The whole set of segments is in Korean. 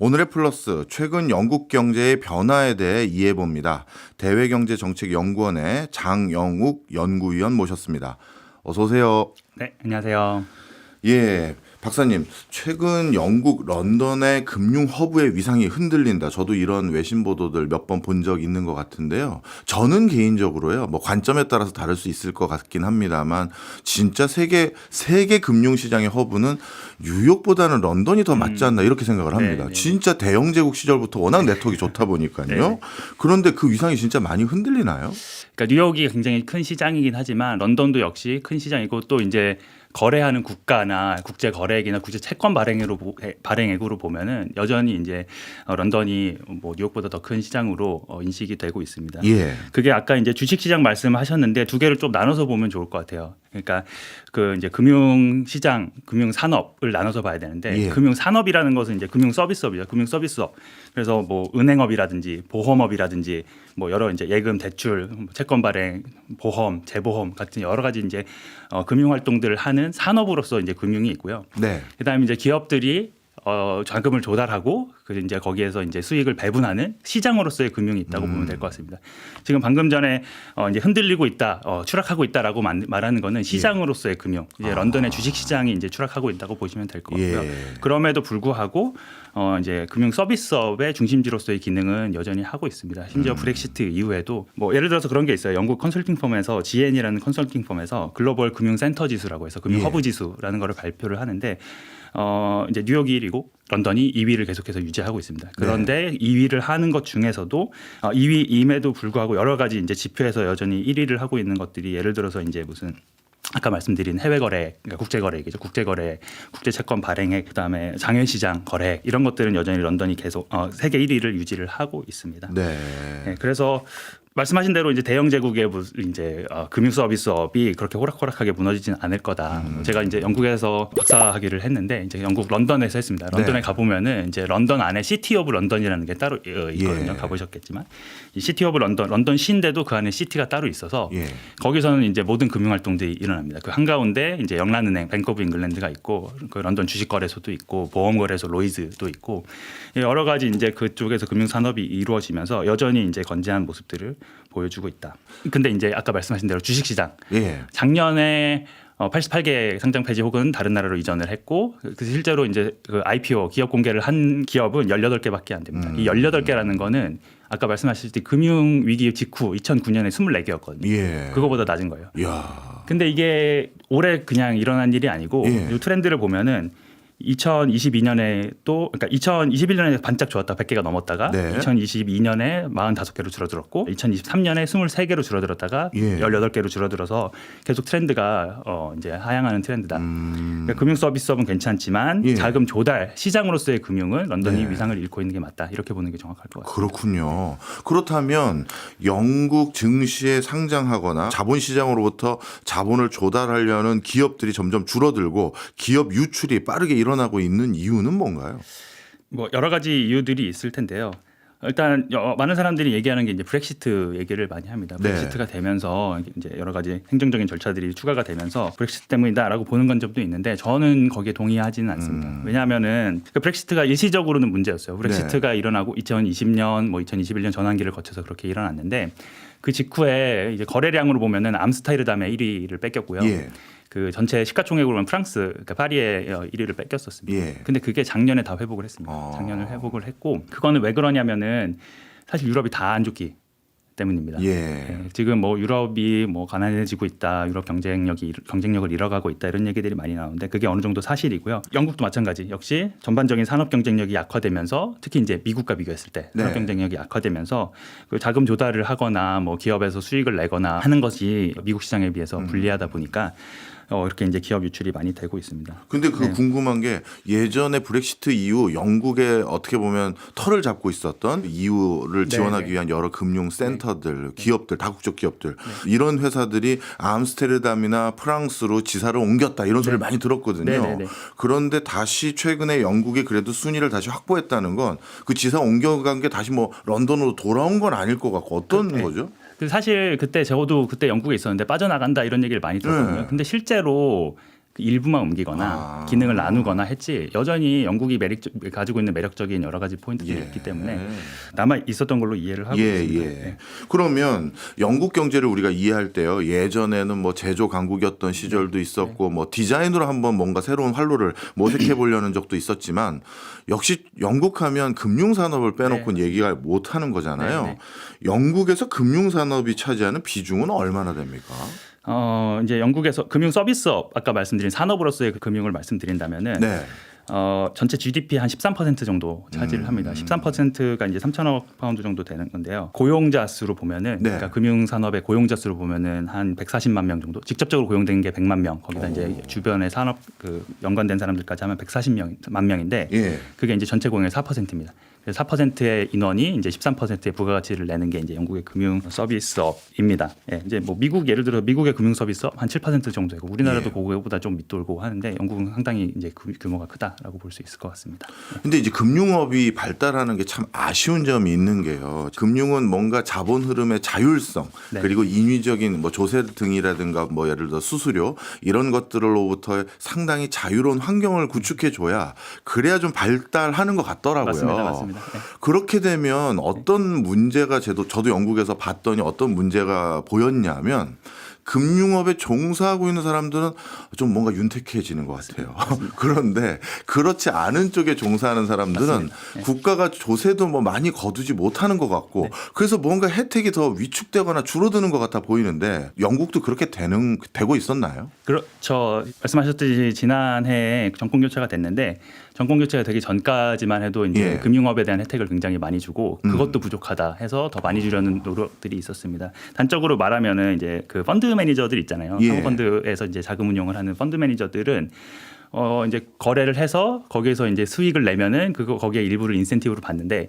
오늘의 플러스, 최근 영국 경제의 변화에 대해 이해해봅니다. 대외경제정책연구원의 장영욱 연구위원 모셨습니다. 어서 오세요. 네, 안녕하세요. 예, 박사님, 최근 영국 런던의 금융 허브의 위상이 흔들린다. 저도 이런 외신 보도들 몇 번 본 적 있는 것 같은데요. 저는 개인적으로요, 뭐 관점에 따라서 다를 수 있을 것 같긴 합니다만, 진짜 세계 금융 시장의 허브는 뉴욕보다는 런던이 더 맞지 않나 이렇게 생각을 합니다. 네. 진짜 대영 제국 시절부터 워낙 네트워크가 좋다 보니까요. 네. 그런데 그 위상이 진짜 많이 흔들리나요? 그러니까 뉴욕이 굉장히 큰 시장이긴 하지만 런던도 역시 큰 시장이고 또 이제 거래하는 국가나 국제 거래액이나 국제 채권 발행액으로 보면은 여전히 이제 런던이 뭐 뉴욕보다 더 큰 시장으로 인식이 되고 있습니다. 예. 그게 아까 이제 주식 시장 말씀하셨는데 두 개를 좀 나눠서 보면 좋을 것 같아요. 그러니까 그 이제 금융 시장, 금융 산업을 나눠서 봐야 되는데 예. 금융 산업이라는 것은 이제 금융 서비스업이죠. 금융 서비스업. 그래서 뭐 은행업이라든지 보험업이라든지 뭐 여러 이제 예금, 대출, 채권 발행, 보험, 재보험 같은 여러 가지 이제 금융 활동들을 하는 산업으로서 이제 금융이 있고요. 네. 그다음에 이제 기업들이 자금을 조달하고 그 이제 거기에서 이제 수익을 배분하는 시장으로서의 금융이 있다고 보면 될 것 같습니다. 지금 방금 전에 이제 흔들리고 있다, 추락하고 있다라고 말하는 거는 시장으로서의 금융. 이제 런던의 주식 시장이 이제 추락하고 있다고 보시면 될 것 같고요. 예. 그럼에도 불구하고 이제 금융 서비스업의 중심지로서의 기능은 여전히 하고 있습니다. 심지어 브렉시트 이후에도 뭐 예를 들어서 그런 게 있어요. 영국 컨설팅 펌에서 GN이라는 컨설팅 펌에서 글로벌 금융 센터 지수라고 해서 금융 허브 지수라는 거를 발표를 하는데 이제 뉴욕이 1위고 런던이 2위를 계속해서 유지하고 있습니다. 그런데 2위를 하는 것 중에서도 2위임에도 불구하고 여러 가지 이제 지표에서 여전히 1위를 하고 있는 것들이 예를 들어서 이제 무슨 아까 말씀드린 해외 거래, 그러니까 국제 거래액이죠. 국제 거래, 국제 채권 발행액, 그다음에 장외 시장 거래액 이런 것들은 여전히 런던이 계속 세계 1위를 유지를 하고 있습니다. 네. 네, 그래서 말씀하신 대로 이제 대영 제국의 이제 금융 서비스업이 그렇게 호락호락하게 무너지지는 않을 거다. 제가 이제 영국에서 박사학위를 했는데 이제 영국 런던에서 했습니다. 런던에 네. 가보면은 이제 런던 안에 시티 오브 런던이라는 게 따로 있거든요. 예. 가보셨겠지만 이 시티 오브 런던 시인데도 그 안에 시티가 따로 있어서 예. 거기서는 이제 모든 금융 활동들이 일어납니다. 그 한가운데 이제 영란은행, 뱅크 오브 잉글랜드가 있고 그 런던 주식거래소도 있고 보험거래소 로이즈도 있고 여러 가지 이제 그쪽에서 금융 산업이 이루어지면서 여전히 이제 건재한 모습들을 보여주고 있다. 근데 이제 아까 말씀하신 대로 주식시장 예. 작년에 88개 상장 폐지 혹은 다른 나라로 이전을 했고 실제로 이제 그 IPO 기업 공개를 한 기업은 18개밖에 안 됩니다. 이 18개라는 거는 아까 말씀하셨듯이 금융 위기 직후 2009년에 24개였거든요. 예. 그거보다 낮은 거예요. 야. 근데 이게 올해 그냥 일어난 일이 아니고 예. 이 트렌드를 보면은 2022년에 또 그러니까 2021년에 반짝 좋았다 100개가 넘었다가 네. 2022년에 45개로 줄어들었고 2023년에 23개로 줄어들었다가 예. 18개로 줄어들어서 계속 트렌드가 이제 하향하는 트렌드다. 그러니까 금융 서비스업은 괜찮지만 예. 자금 조달 시장으로서의 금융은 런던이 네. 위상을 잃고 있는 게 맞다. 이렇게 보는 게 정확할 것 같아요. 그렇군요. 그렇다면 영국 증시에 상장하거나 자본시장으로부터 자본을 조달하려는 기업들이 점점 줄어들고 기업 유출이 빠르게 일어나고 있는 이유는 뭔가요? 뭐 여러 가지 이유들이 있을 텐데요. 일단 많은 사람들이 얘기하는 게 이제 브렉시트 얘기를 많이 합니다. 네. 브렉시트가 되면서 이제 여러 가지 행정적인 절차들이 추가가 되면서 브렉시트 때문이다라고 보는 관점도 있는데 저는 거기에 동의하지는 않습니다. 왜냐하면은 그 브렉시트가 일시적으로는 문제였어요. 브렉시트가 일어나고 2020년, 뭐 2021년 전환기를 거쳐서 그렇게 일어났는데 그 직후에 이제 거래량으로 보면은 암스테르담의 1위를 뺏겼고요. 예. 그 전체 시가총액으로 보면 프랑스, 그러니까 파리의 1위를 뺏겼었습니다. 예. 근데 그게 작년에 다 회복을 했습니다. 작년에 회복을 했고 그거는 왜 그러냐면은 사실 유럽이 다 안 좋기 때문입니다. 예. 네, 지금 뭐 유럽이 뭐 가난해지고 있다, 유럽 경쟁력을 잃어가고 있다 이런 얘기들이 많이 나오는데 그게 어느 정도 사실이고요. 영국도 마찬가지. 역시 전반적인 산업 경쟁력이 약화되면서 특히 이제 미국과 비교했을 때 산업 네. 경쟁력이 약화되면서 그 자금 조달을 하거나 뭐 기업에서 수익을 내거나 하는 것이 미국 시장에 비해서 불리하다 보니까 이렇게 이제 기업 유출이 많이 되고 있습니다. 근데 그 궁금한 게 예전에 브렉시트 이후 영국에 어떻게 보면 털을 잡고 있었던 이유를 지원하기 네. 위한 여러 금융 센터들, 기업들, 다국적 기업들 이런 회사들이 암스테르담이나 프랑스로 지사를 옮겼다 이런 소리를 많이 들었거든요. 네네네. 그런데 다시 최근에 영국이 그래도 순위를 다시 확보했다는 건 그 지사 옮겨간 게 다시 뭐 런던으로 돌아온 건 아닐 것 같고 어떤 거죠? 사실 그때 저도 그때 영국에 있었는데 빠져나간다 이런 얘기를 많이 들었거든요. 네. 근데 실제로 일부만 옮기거나 기능을 나누거나 했지 여전히 영국이 가지고 있는 매력적인 여러 가지 포인트들이 있기 때문에 남아 있었던 걸로 이해를 하고 있습니다. 네. 그러면 영국 경제를 우리가 이해할 때요. 예전에는 뭐 제조 강국이었던 시절도 있었고 뭐 디자인으로 한번 뭔가 새로운 활로를 모색해 보려는 적도 있었지만 역시 영국하면 금융산업을 빼놓고는 얘기가 못하는 거잖아요. 영국에서 금융산업이 차지하는 비중은 얼마나 됩니까? 이제 영국에서 금융 서비스업 아까 말씀드린 산업으로서의 그 금융을 말씀드린다면은 전체 GDP 한 13% 정도 차지를 합니다. 13%가 이제 3천억 파운드 정도 되는 건데요. 고용자 수로 보면은 그러니까 금융 산업의 고용자 수로 보면은 한 140만 명 정도. 직접적으로 고용된 게 100만 명. 거기다 이제 주변의 산업 그 연관된 사람들까지 하면 140만 명인데 그게 이제 전체 고용의 4%입니다. 그래서 4%의 인원이 이제 13%의 부가가치를 내는 게 이제 영국의 금융 서비스업입니다. 이제 뭐 미국 예를 들어 미국의 금융 서비스업 한 7% 정도 되고 우리나라도 그거보다 좀 밑돌고 하는데 영국은 상당히 이제 규모가 크다라고 볼 수 있을 것 같습니다. 근데 이제 금융업이 발달하는 게 참 아쉬운 점이 있는 게요. 금융은 뭔가 자본 흐름의 자율성 그리고 인위적인 뭐 조세 등이라든가 뭐 예를 들어 수수료 이런 것들로부터 상당히 자유로운 환경을 구축해 줘야 그래야 좀 발달하는 것 같더라고요. 맞습니다. 그렇게 되면 어떤 문제가 저도 영국에서 봤더니 어떤 문제가 보였냐면 금융업에 종사하고 있는 사람들은 좀 뭔가 윤택해지는 것 같아요. 그런데 그렇지 않은 쪽에 종사하는 사람들은 국가가 조세도 뭐 많이 거두지 못하는 것 같고 그래서 뭔가 혜택이 더 위축되거나 줄어드는 것 같아 보이는데 영국도 그렇게 되고 있었나요? 그렇죠. 말씀하셨듯이 지난해에 정권 교체가 됐는데 정권 교체가 되기 전까지만 해도 이제 금융업에 대한 혜택을 굉장히 많이 주고 그것도 부족하다 해서 더 많이 주려는 노력들이 있었습니다. 단적으로 말하면은 이제 그 펀드 매니저들 있잖아요. 사모펀드에서 이제 자금 운용을 하는 펀드 매니저들은 이제 거래를 해서 거기에서 이제 수익을 내면은 거기에 일부를 인센티브로 받는데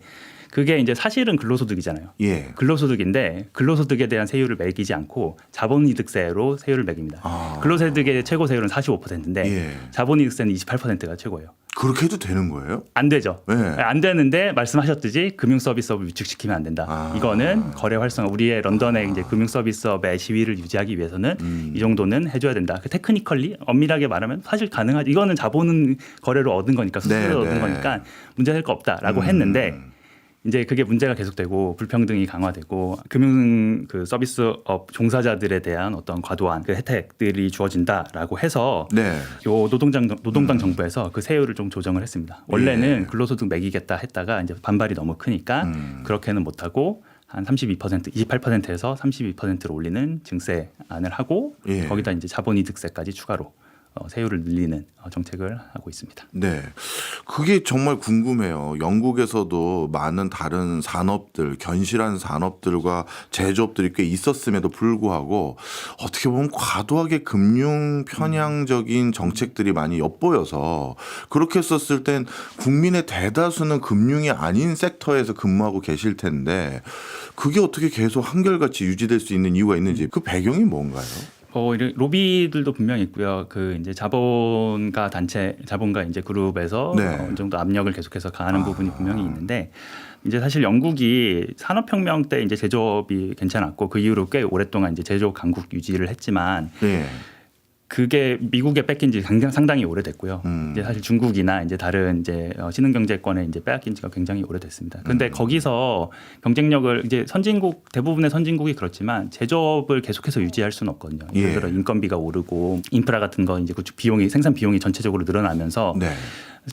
그게 이제 사실은 근로소득이잖아요. 근로소득인데 근로소득에 대한 세율을 매기지 않고 자본이득세로 세율을 매깁니다. 근로소득의 최고 세율은 45%인데 자본이득세는 28%가 최고예요. 그렇게 해도 되는 거예요? 안 되죠. 안 되는데 말씀하셨듯이 금융 서비스업을 위축시키면 안 된다. 이거는 거래 활성화 우리의 런던의 이제 금융 서비스업의 지위를 유지하기 위해서는 이 정도는 해줘야 된다. 그 테크니컬리 엄밀하게 말하면 사실 가능하지. 이거는 자본 거래로 얻은 거니까 수수료로 얻은 거니까 문제될 거 없다라고 했는데. 이제 그게 문제가 계속되고 불평등이 강화되고 금융 그 서비스업 종사자들에 대한 어떤 과도한 그 혜택들이 주어진다라고 해서 요 노동당 정부에서 그 세율을 좀 조정을 했습니다. 원래는 근로소득 매기겠다 했다가 이제 반발이 너무 크니까 그렇게는 못하고 한 32%, 28%에서 32%로 올리는 증세안을 하고 거기다 이제 자본이득세까지 추가로 세율을 늘리는 정책을 하고 있습니다. 네, 그게 정말 궁금해요. 영국에서도 많은 다른 산업들, 견실한 산업들과 제조업들이 꽤 있었음에도 불구하고 어떻게 보면 과도하게 금융 편향적인 정책들이 많이 엿보여서 그렇게 했었을 땐 국민의 대다수는 금융이 아닌 섹터에서 근무하고 계실 텐데 그게 어떻게 계속 한결같이 유지될 수 있는 이유가 있는지 그 배경이 뭔가요? 로비들도 분명히 있고요. 그 이제 자본가 이제 그룹에서 어느 정도 압력을 계속해서 가하는 부분이 분명히 있는데 이제 사실 영국이 산업혁명 때 이제 제조업이 괜찮았고 그 이후로 꽤 오랫동안 이제 제조업 강국 유지를 했지만 그게 미국에 뺏긴 지 상당히 오래됐고요. 이제 사실 중국이나 이제 다른 이제 신흥경제권에 이제 빼앗긴 지가 굉장히 오래됐습니다. 그런데 거기서 경쟁력을 이제 대부분의 선진국이 그렇지만 제조업을 계속해서 유지할 수는 없거든요. 예를 들어 인건비가 오르고 인프라 같은 거 이제 생산 비용이 전체적으로 늘어나면서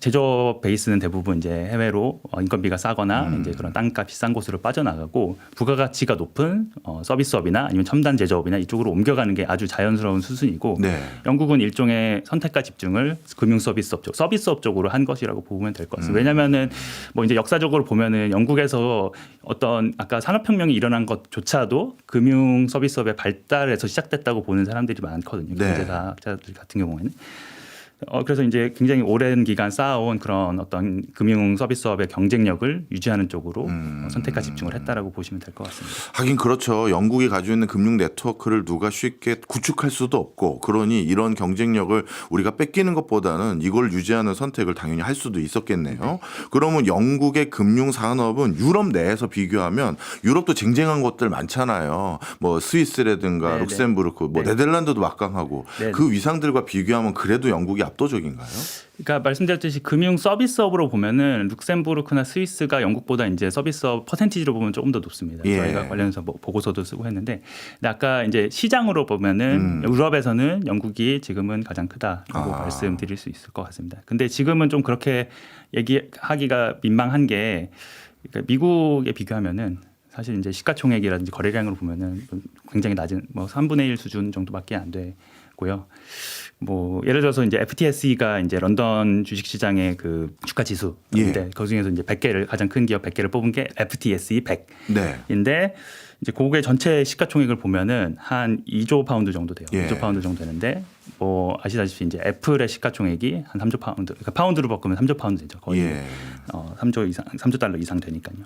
제조업 베이스는 대부분 이제 해외로 인건비가 싸거나 이제 그런 땅값이 싼 곳으로 빠져나가고 부가가치가 높은 서비스업이나 아니면 첨단 제조업이나 이쪽으로 옮겨가는 게 아주 자연스러운 수순이고 영국은 일종의 선택과 집중을 금융 서비스업 쪽으로 한 것이라고 보면 될 것 같습니다. 왜냐하면은 뭐 이제 역사적으로 보면은 영국에서 어떤 아까 산업혁명이 일어난 것조차도 금융 서비스업의 발달에서 시작됐다고 보는 사람들이 많거든요. 경제사학자들 같은 경우에는. 그래서 이제 굉장히 오랜 기간 쌓아온 그런 어떤 금융 서비스업의 경쟁력을 유지하는 쪽으로 선택과 집중을 했다라고 보시면 될 것 같습니다. 하긴 그렇죠. 영국이 가지고 있는 금융 네트워크를 누가 쉽게 구축할 수도 없고 그러니 이런 경쟁력을 우리가 뺏기는 것보다는 이걸 유지하는 선택을 당연히 할 수도 있었겠네요. 그러면 영국의 금융 산업은 유럽 내에서 비교하면 유럽도 쟁쟁한 것들 많잖아요. 뭐 스위스라든가 네네. 룩셈부르크, 뭐 네. 네덜란드도 막강하고 네네. 그 위상들과 비교하면 그래도 영국이 압도적인가요? 그러니까 말씀드렸듯이 금융 서비스업으로 보면은 룩셈부르크나 스위스가 영국보다 이제 서비스업 퍼센티지로 보면 조금 더 높습니다. 예. 저희가 관련해서 뭐 보고서도 쓰고 했는데, 근데 아까 이제 시장으로 보면은 유럽에서는 영국이 지금은 가장 크다라고 말씀드릴 수 있을 것 같습니다. 근데 지금은 좀 그렇게 얘기하기가 민망한 게, 그러니까 미국에 비교하면은 사실 이제 시가총액이라든지 거래량으로 보면은 굉장히 낮은 뭐 3분의 1 수준 정도밖에 안 되고요. 뭐 예를 들어서 이제 FTSE가 이제 런던 주식시장의 그 주가 지수인데 예. 그 중에서 이제 100개를 가장 큰 기업 100개를 뽑은 게 FTSE 100인데 네. 이제 그게 전체 시가총액을 보면은 한 2조 파운드 정도 돼요. 예. 2조 파운드 정도 되는데 뭐 아시다시피 이제 애플의 시가총액이 한 3조 파운드, 그러니까 파운드로 바꾸면 3조 파운드 되죠. 거의 예. 3조 이상, 3조 달러 이상 되니까요.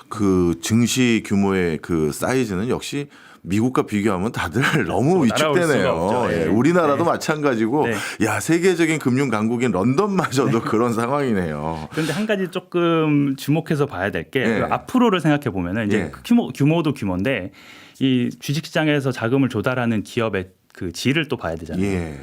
그 증시 규모의 그 사이즈는 역시 미국과 비교하면 다들 너무 따라올 수가 위축되네요. 없죠. 예, 예. 우리나라도 네. 마찬가지고 네. 야 세계적인 금융 강국인 런던마저도 그런 상황이네요. 그런데 한 가지 조금 주목해서 봐야 될 게 예. 앞으로를 생각해 보면은 이제 예. 그 규모도 규모인데 이 주식시장에서 자금을 조달하는 기업의 그 질을 또 봐야 되잖아요. 예.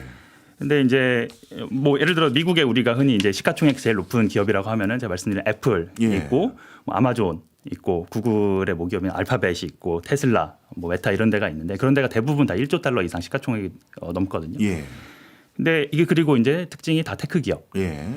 근데 이제 뭐 예를 들어 미국에 우리가 흔히 이제 시가총액 제일 높은 기업이라고 하면은 제가 말씀드린 애플 예. 있고 뭐 아마존 있고 구글의 모기업인 알파벳이 있고 테슬라, 뭐 메타 이런 데가 있는데 그런 데가 대부분 다 1조 달러 이상 시가총액이 넘거든요. 예. 근데 이게 그리고 이제 특징이 다 테크 기업. 예.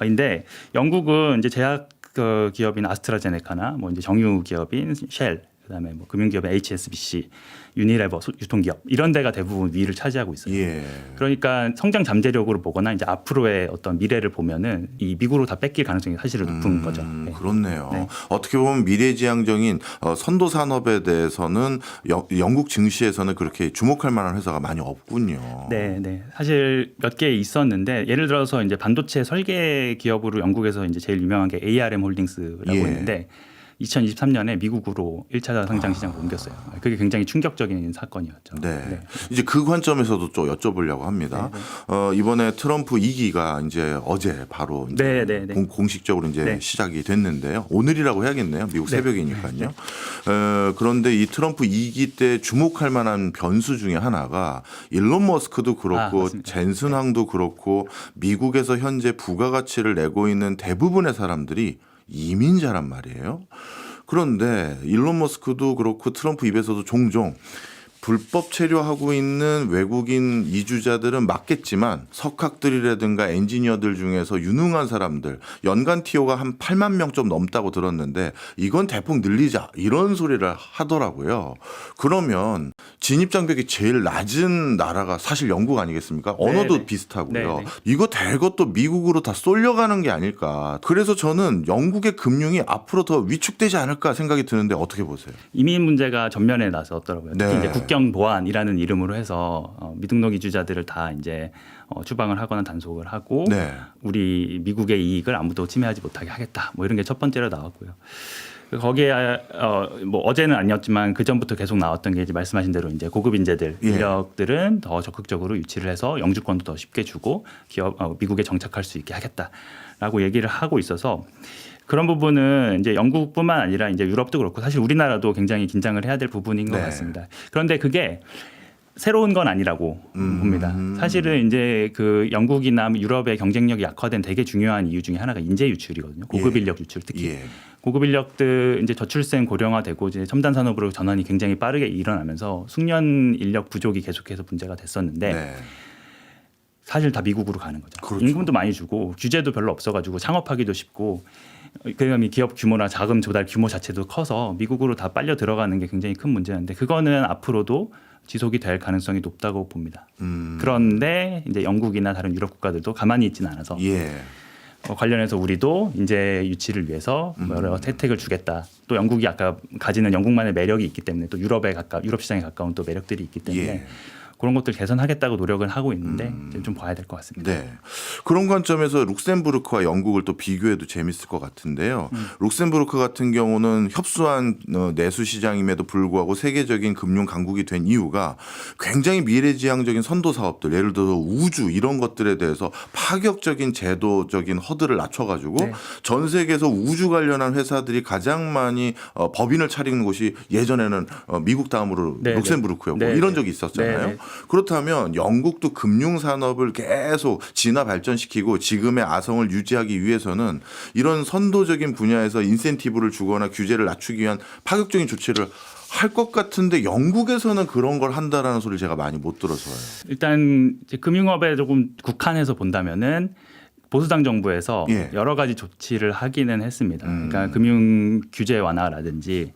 인데 영국은 이제 제약 그 기업인 아스트라제네카나 뭐 이제 정유 기업인 쉘, 그다음에 뭐 금융 기업인 HSBC, 유니레버 유통기업 이런 데가 대부분 위를 차지하고 있어요. 예. 그러니까 성장 잠재력으로 보거나 이제 앞으로의 어떤 미래를 보면은 이 미국으로 다 뺏길 가능성이 사실은 높은 거죠. 네. 그렇네요. 네. 어떻게 보면 미래지향적인 선도 산업에 대해서는 영국 증시에서는 그렇게 주목할 만한 회사가 많이 없군요. 네, 네. 사실 몇 개 있었는데 예를 들어서 이제 반도체 설계 기업으로 영국에서 이제 제일 유명한 게 ARM 홀딩스라고 예. 있는데 2023년에 미국으로 1차 상장 시장을 옮겼어요. 그게 굉장히 충격적인 사건이었죠. 네. 이제 그 관점에서도 좀 여쭤보려고 합니다. 이번에 트럼프 2기가 이제 어제 바로 이제 공식적으로 이제 네. 시작이 됐는데요. 오늘이라고 해야겠네요. 미국 네. 새벽이니까요. 그런데 이 트럼프 2기 때 주목할 만한 변수 중에 하나가 일론 머스크도 그렇고 맞습니다. 젠슨 황도 그렇고 미국에서 현재 부가가치를 내고 있는 대부분의 사람들이 이민자란 말이에요. 그런데 일론 머스크도 그렇고 트럼프 입에서도 종종 불법 체류하고 있는 외국인 이주자들은 맞겠지만 석학들이라든가 엔지니어들 중에서 유능한 사람들 연간 TO가 한 8만 명 좀 넘다고 들었는데 이건 대폭 늘리자 이런 소리를 하더라고요. 그러면 진입장벽이 제일 낮은 나라가 사실 영국 아니겠습니까? 언어도 네네. 비슷하고요. 네네. 이거 대것도 미국으로 다 쏠려가는 게 아닐까. 그래서 저는 영국의 금융이 앞으로 더 위축되지 않을까 생각이 드는데 어떻게 보세요? 이민 문제가 전면에 나섰더라고요. 특히 네. 이제 국경 보안이라는 이름으로 해서 미등록 이주자들을 다 이제 추방을 하거나 단속을 하고 네. 우리 미국의 이익을 아무도 침해하지 못하게 하겠다. 뭐 이런 게 첫 번째로 나왔고요. 거기에 뭐 어제는 아니었지만 그 전부터 계속 나왔던 게 이제 말씀하신 대로 이제 고급 인재들 예. 인력들은 더 적극적으로 유치를 해서 영주권도 더 쉽게 주고 미국에 정착할 수 있게 하겠다라고 얘기를 하고 있어서 그런 부분은 이제 영국뿐만 아니라 이제 유럽도 그렇고 사실 우리나라도 굉장히 긴장을 해야 될 부분인 것 네. 같습니다. 그런데 그게 새로운 건 아니라고 봅니다. 사실은 이제 그 영국이나 유럽의 경쟁력이 약화된 되게 중요한 이유 중에 하나가 인재 유출이거든요. 고급 예. 인력 유출 특히. 예. 고급 인력들 이제 저출생 고령화되고 이제 첨단 산업으로 전환이 굉장히 빠르게 일어나면서 숙련 인력 부족이 계속해서 문제가 됐었는데 네. 사실 다 미국으로 가는 거죠. 그렇죠. 임금도 많이 주고 규제도 별로 없어가지고 창업하기도 쉽고 그다음에 기업 규모나 자금 조달 규모 자체도 커서 미국으로 다 빨려 들어가는 게 굉장히 큰 문제인데 그거는 앞으로도 지속이 될 가능성이 높다고 봅니다. 그런데 이제 영국이나 다른 유럽 국가들도 가만히 있지는 않아서 예. 관련해서 우리도 인재 유치를 위해서 여러 혜택을 주겠다. 또 영국이 아까 가지는 영국만의 매력이 있기 때문에 또 유럽 시장에 가까운 또 매력들이 있기 때문에 예. 그런 것들 개선하겠다고 노력을 하고 있는데 이제 좀 봐야 될 것 같습니다. 네. 그런 관점에서 룩셈부르크와 영국을 또 비교해도 재밌을 것 같은데요. 룩셈부르크 같은 경우는 협소한 내수 시장임에도 불구하고 세계적인 금융 강국이 된 이유가 굉장히 미래지향적인 선도 사업들, 예를 들어서 우주 이런 것들에 대해서 파격적인 제도적인 허들을 낮춰가지고 네. 전 세계에서 우주 관련한 회사들이 가장 많이 법인을 차리는 곳이 예전에는 미국 다음으로 네, 룩셈부르크였고 네, 이런 네. 적이 있었잖아요. 네, 네. 그렇다면 영국도 금융 산업을 계속 진화 발전시키고 지금의 아성을 유지하기 위해서는 이런 선도적인 분야에서 인센티브를 주거나 규제를 낮추기 위한 파격적인 조치를 할 것 같은데 영국에서는 그런 걸 한다라는 소리를 제가 많이 못 들어서요. 일단 이제 금융업에 조금 국한해서 본다면은 보수당 정부에서 예. 여러 가지 조치를 하기는 했습니다. 그러니까 금융 규제 완화라든지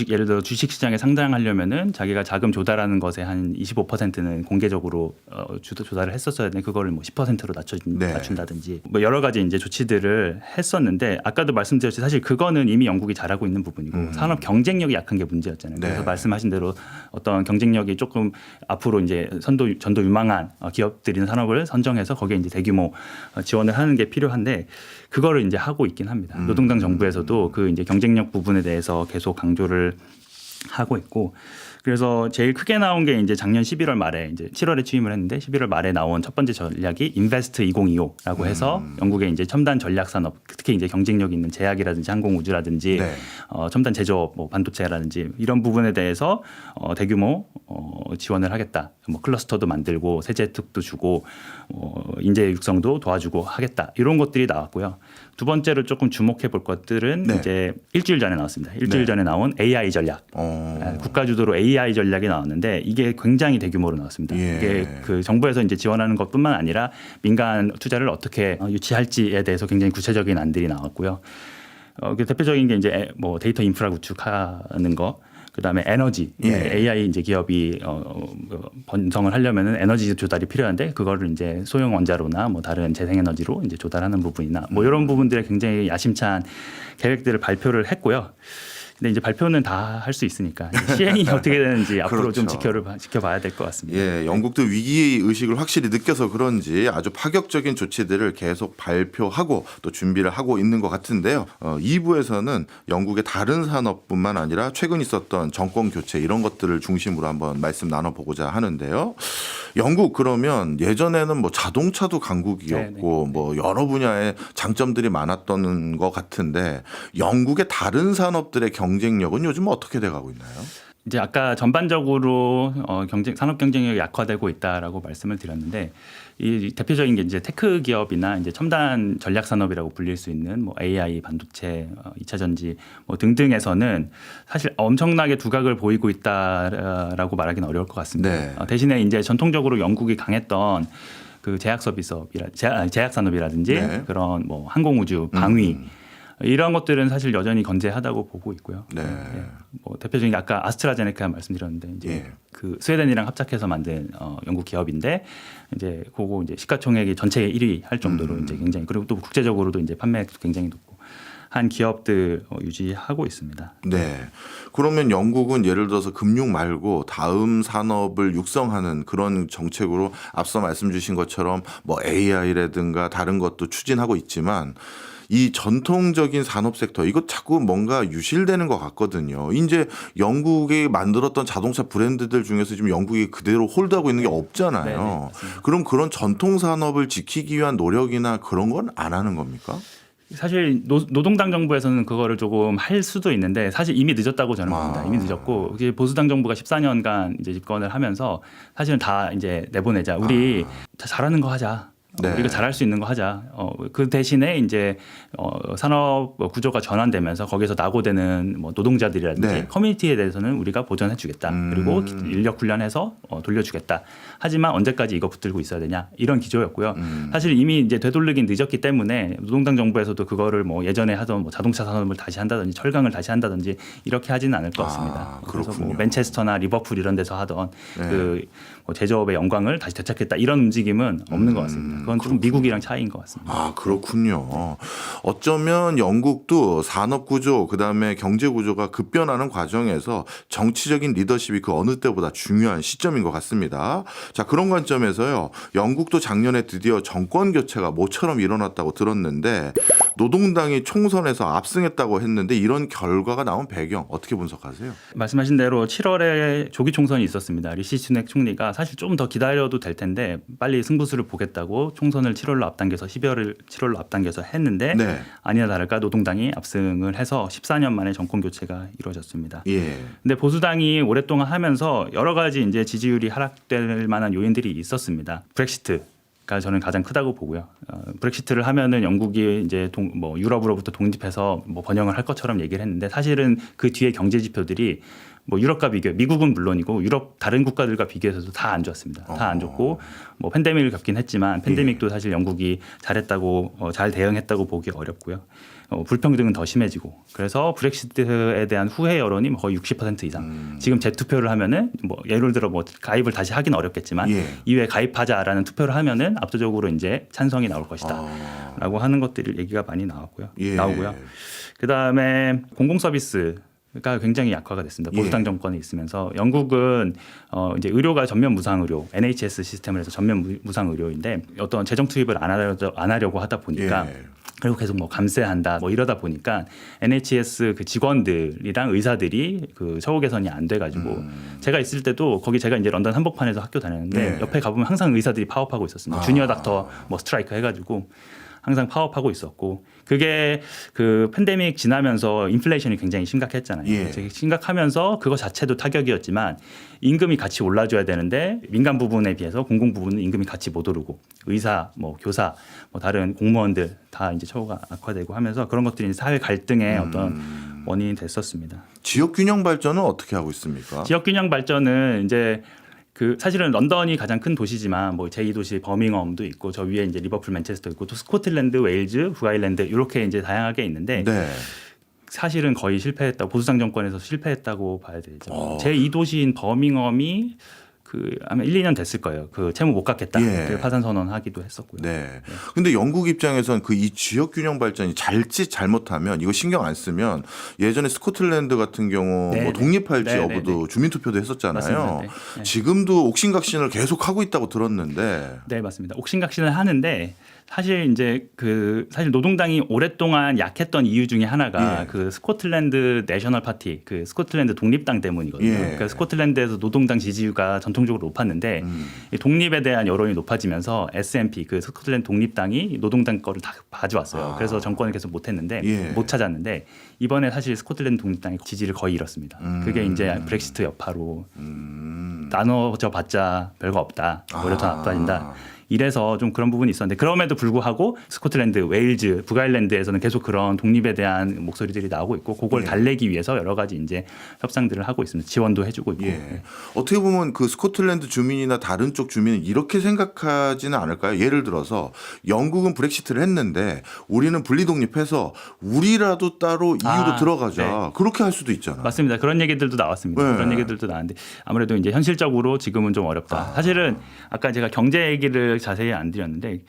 예를 들어 주식 시장에 상장하려면은 자기가 자금 조달하는 것에 한 25%는 공개적으로 조달을 했었어야 되는데 그거를 뭐 10%로 네. 낮춘다든지 뭐 여러 가지 이제 조치들을 했었는데 아까도 말씀드렸듯이 사실 그거는 이미 영국이 잘하고 있는 부분이고 산업 경쟁력이 약한 게 문제였잖아요. 네. 그래서 말씀하신 대로 어떤 경쟁력이 조금 앞으로 이제 전도 유망한 기업들이나 산업을 선정해서 거기에 이제 대규모 지원을 하는 게 필요한데 그거를 이제 하고 있긴 합니다. 노동당 정부에서도 그 이제 경쟁력 부분에 대해서 계속 강조를 하고 있고 그래서 제일 크게 나온 게 이제 작년 11월 말에 이제 7월에 취임을 했는데 11월 말에 나온 첫 번째 전략이 인베스트 2025라고 해서 영국의 이제 첨단 전략 산업 특히 이제 경쟁력 있는 제약이라든지 항공 우주라든지 네. 첨단 제조업 뭐 반도체라든지 이런 부분에 대해서 대규모 지원을 하겠다. 뭐 클러스터도 만들고 세제 혜택도 주고 인재 육성도 도와주고 하겠다. 이런 것들이 나왔고요. 두 번째로 조금 주목해 볼 것들은 네. 이제 일주일 전에 나왔습니다. 일주일 네. 전에 나온 AI 전략. 국가 주도로 AI 전략이 나왔는데 이게 굉장히 대규모로 나왔습니다. 예. 이게 그 정부에서 이제 지원하는 것뿐만 아니라 민간 투자를 어떻게 유치할지에 대해서 굉장히 구체적인 안들이 나왔고요. 그 대표적인 게 이제 뭐 데이터 인프라 구축하는 거. 그다음에 에너지 예. AI 이제 기업이 번성을 하려면은 에너지 조달이 필요한데 그거를 이제 소형 원자로나 뭐 다른 재생에너지로 이제 조달하는 부분이나 뭐 이런 부분들에 굉장히 야심찬 계획들을 발표를 했고요. 근데 이제 발표는 다 할 수 있으니까 시행이 어떻게 되는지 앞으로 좀 그렇죠. 지켜봐야 될 것 같습니다. 예, 영국도 위기 의식을 확실히 느껴서 그런지 아주 파격적인 조치들을 계속 발표하고 또 준비를 하고 있는 것 같은데요. 2부에서는 영국의 다른 산업뿐만 아니라 최근 있었던 정권 교체 이런 것들을 중심으로 한번 말씀 나눠보고자 하는데요. 영국 그러면 예전에는 뭐 자동차도 강국이었고 뭐 여러 분야의 장점들이 많았던 것 같은데 영국의 다른 산업들의 경쟁력은 요즘 어떻게 돼가고 있나요? 이제 아까 전반적으로 산업 경쟁력이 약화되고 있다라고 말씀을 드렸는데 이 대표적인 게 이제 테크 기업이나 이제 첨단 전략 산업이라고 불릴 수 있는 뭐 AI, 반도체, 2차 전지 뭐 등등에서는 사실 엄청나게 두각을 보이고 있다라고 말하기는 어려울 것 같습니다. 네. 대신에 이제 전통적으로 영국이 강했던 그 제약 산업이라든지 네. 그런 뭐 항공 우주, 방위 이런 것들은 사실 여전히 건재하다고 보고 있고요. 네. 뭐 대표적인 게 아까 아스트라제네카 말씀드렸는데 이제 예. 그 스웨덴이랑 합작해서 만든 영국 기업인데 이제 그거 이제 시가총액이 전체 1위 할 정도로 이제 굉장히 그리고 또 국제적으로도 이제 판매액도 굉장히 높고 한 기업들 유지하고 있습니다. 네. 그러면 영국은 예를 들어서 금융 말고 다음 산업을 육성하는 그런 정책으로 앞서 말씀 주신 것처럼 뭐 AI라든가 다른 것도 추진하고 있지만 이 전통적인 산업 섹터 이거 자꾸 뭔가 유실되는 것 같거든요. 이제 영국이 만들었던 자동차 브랜드들 중에서 지금 영국이 그대로 홀드하고 있는 게 없잖아요. 네, 맞습니다. 그럼 그런 전통 산업을 지키기 위한 노력이나 그런 건 안 하는 겁니까? 사실 노동당 정부에서는 그거를 조금 할 수도 있는데 사실 이미 늦었다고 저는 봅니다. 이미 늦었고 이게 보수당 정부가 14년간 이제 집권을 하면서 사실은 다 이제 내보내자. 우리 다 잘하는 거 하자. 네. 우리가 잘할 수 있는 거 하자. 그 대신에 이제 산업 구조가 전환되면서 거기서 낙오되는 뭐 노동자들이라든지 네. 커뮤니티에 대해서는 우리가 보전해 주겠다. 그리고 인력 훈련해서 돌려주겠다. 하지만 언제까지 이거 붙들고 있어야 되냐 이런 기조였고요. 사실 이미 이제 되돌리긴 늦었기 때문에 노동당 정부에서도 그거를 뭐 예전에 하던 뭐 자동차 산업을 다시 한다든지 철강을 다시 한다든지 이렇게 하지는 않을 것 같습니다. 그래서 뭐 그렇군요. 맨체스터나 리버풀 이런 데서 하던 네. 그 뭐 제조업의 영광을 다시 되찾겠다 이런 움직임은 없는 것 같습니다. 그건 좀 미국이랑 차이인 것 같습니다. 아, 그렇군요. 어쩌면 영국도 산업 구조, 그다음에 경제 구조가 급변하는 과정에서 정치적인 리더십이 그 어느 때보다 중요한 시점인 것 같습니다. 자, 그런 관점에서요. 영국도 작년에 드디어 정권 교체가 모처럼 일어났다고 들었는데 노동당이 총선에서 압승했다고 했는데 이런 결과가 나온 배경 어떻게 분석하세요? 말씀하신 대로 7월에 조기 총선이 있었습니다. 리시 수낙 총리가 사실 좀 더 기다려도 될 텐데 빨리 승부수를 보겠다고 총선을 7월로 앞당겨서 12월을 7월로 앞당겨서 했는데 네. 아니나 다를까 노동당이 압승을 해서 14년 만에 정권 교체가 이루어졌습니다. 예. 근데 보수당이 오랫동안 하면서 여러 가지 이제 지지율이 하락될 만한 요인들이 있었습니다. 브렉시트가 저는 가장 크다고 보고요. 브렉시트를 하면은 영국이 이제 뭐 유럽으로부터 독립해서 뭐 번영을 할 것처럼 얘기를 했는데 사실은 그 뒤에 경제 지표들이 뭐 유럽과 비교, 미국은 물론이고 유럽 다른 국가들과 비교해서도 다 안 좋았습니다. 다 안 좋고 뭐 팬데믹을 겪긴 했지만 팬데믹도 사실 영국이 잘했다고 잘 대응했다고 보기 어렵고요. 불평등은 더 심해지고 그래서 브렉시트에 대한 후회 여론이 거의 60% 이상. 지금 재투표를 하면은 뭐 예를 들어 뭐 가입을 다시 하긴 어렵겠지만 예. 이후에 가입하자라는 투표를 하면은 압도적으로 이제 찬성이 나올 것이다라고 하는 것들이 얘기가 많이 예. 나오고요. 그다음에 공공 서비스가 굉장히 약화가 됐습니다. 보수당 예. 정권에 있으면서 영국은 이제 의료가 전면 무상 의료, NHS 시스템을 해서 전면 무상 의료인데 어떤 재정 투입을 안 하려고 하다 보니까 예. 그리고 계속 뭐 감세한다 뭐 이러다 보니까 NHS 그 직원들이랑 의사들이 그 처우 개선이 안 돼가지고 제가 있을 때도 거기 제가 이제 런던 한복판에서 학교 다녔는데 네. 옆에 가보면 항상 의사들이 파업하고 있었습니다. 주니어 닥터 뭐 스트라이크 해가지고 항상 파업하고 있었고 그게 그 팬데믹 지나면서 인플레이션이 굉장히 심각했잖아요. 예. 되게 심각하면서 그거 자체도 타격이었지만 임금이 같이 올라줘야 되는데 민간 부분에 비해서 공공 부분은 임금이 같이 못 오르고 의사, 뭐 교사, 뭐 다른 공무원들 다 이제 처우가 악화되고 하면서 그런 것들이 사회 갈등의 어떤 원인이 됐었습니다. 지역 균형 발전은 어떻게 하고 있습니까? 지역 균형 발전은 이제 그 사실은 런던이 가장 큰 도시지만 뭐 제2도시 버밍엄도 있고 저 위에 이제 리버풀, 맨체스터 있고 또 스코틀랜드, 웨일즈, 북아일랜드 이렇게 이제 다양하게 있는데 네. 사실은 거의 실패했다고 보수당 정권에서 실패했다고 봐야 되죠. 제2도시인 버밍엄이 그 아마 1, 2년 됐을 거예요. 그 채무 못 갚겠다. 예. 그 파산 선언하기도 했었고요. 네. 근데 영국 입장에선 그 이 지역 균형 발전이 잘못하면 이거 신경 안 쓰면 예전에 스코틀랜드 같은 경우 네, 뭐 네. 독립할지 네, 여부도 주민투표도 했었잖아요. 맞습니다. 네. 네. 지금도 옥신각신을 계속 하고 있다고 들었는데. 네, 맞습니다. 옥신각신을 하는데 사실 이제 그 사실 노동당이 오랫동안 약했던 이유 중에 하나가 예. 그 스코틀랜드 내셔널 파티, 그 스코틀랜드 독립당 때문이거든요. 예. 그러니까 스코틀랜드에서 노동당 지지율가 전통적으로 높았는데 이 독립에 대한 여론이 높아지면서 SNP 그 스코틀랜드 독립당이 노동당 거를 다 가져왔어요. 그래서 정권을 계속 못했는데 예. 못 찾았는데 이번에 사실 스코틀랜드 독립당이 지지를 거의 잃었습니다. 그게 이제 브렉시트 여파로 나눠져 봤자 별거 없다. 오히려 더 나빠진다. 이래서 좀 그런 부분이 있었는데 그럼에도 불구하고 스코틀랜드, 웨일즈, 북아일랜드에서는 계속 그런 독립에 대한 목소리들이 나오고 있고 그걸 예. 달래기 위해서 여러 가지 이제 협상들을 하고 있습니다. 지원도 해주고 있고. 예. 어떻게 보면 그 스코틀랜드 주민이나 다른 쪽 주민은 이렇게 생각하지는 않을까요? 예를 들어서 영국은 브렉시트를 했는데 우리는 분리 독립해서 우리라도 따로 EU로 들어가자. 네. 그렇게 할 수도 있잖아요. 맞습니다. 그런 얘기들도 나왔습니다. 네. 그런 얘기들도 나왔는데 아무래도 이제 현실적으로 지금은 좀 어렵다. 사실은 아까 제가 경제 얘기를 자세히 안 드렸는데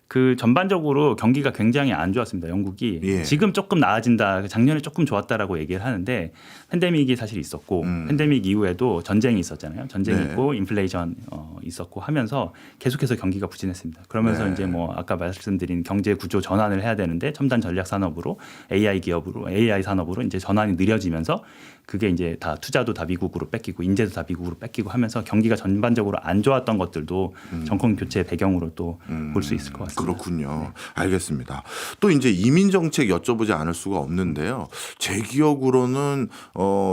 그 전반적으로 경기가 굉장히 안 좋았습니다. 영국이 예. 지금 조금 나아진다. 작년에 조금 좋았다라고 얘기를 하는데 팬데믹이 사실 있었고 팬데믹 이후에도 전쟁이 있었잖아요. 전쟁이 네. 있고 인플레이션 있었고 하면서 계속해서 경기가 부진했습니다. 그러면서 네. 이제 뭐 아까 말씀드린 경제 구조 전환을 해야 되는데 첨단 전략 산업으로 AI 기업으로 AI 산업으로 이제 전환이 느려지면서 그게 이제 다 투자도 다 미국으로 뺏기고 인재도 다 미국으로 뺏기고 하면서 경기가 전반적으로 안 좋았던 것들도 정권 교체 배경으로 또 볼 수 있을 것 같습니다. 그렇군요. 알겠습니다. 또 이제 이민 정책 여쭤보지 않을 수가 없는데요. 제 기억으로는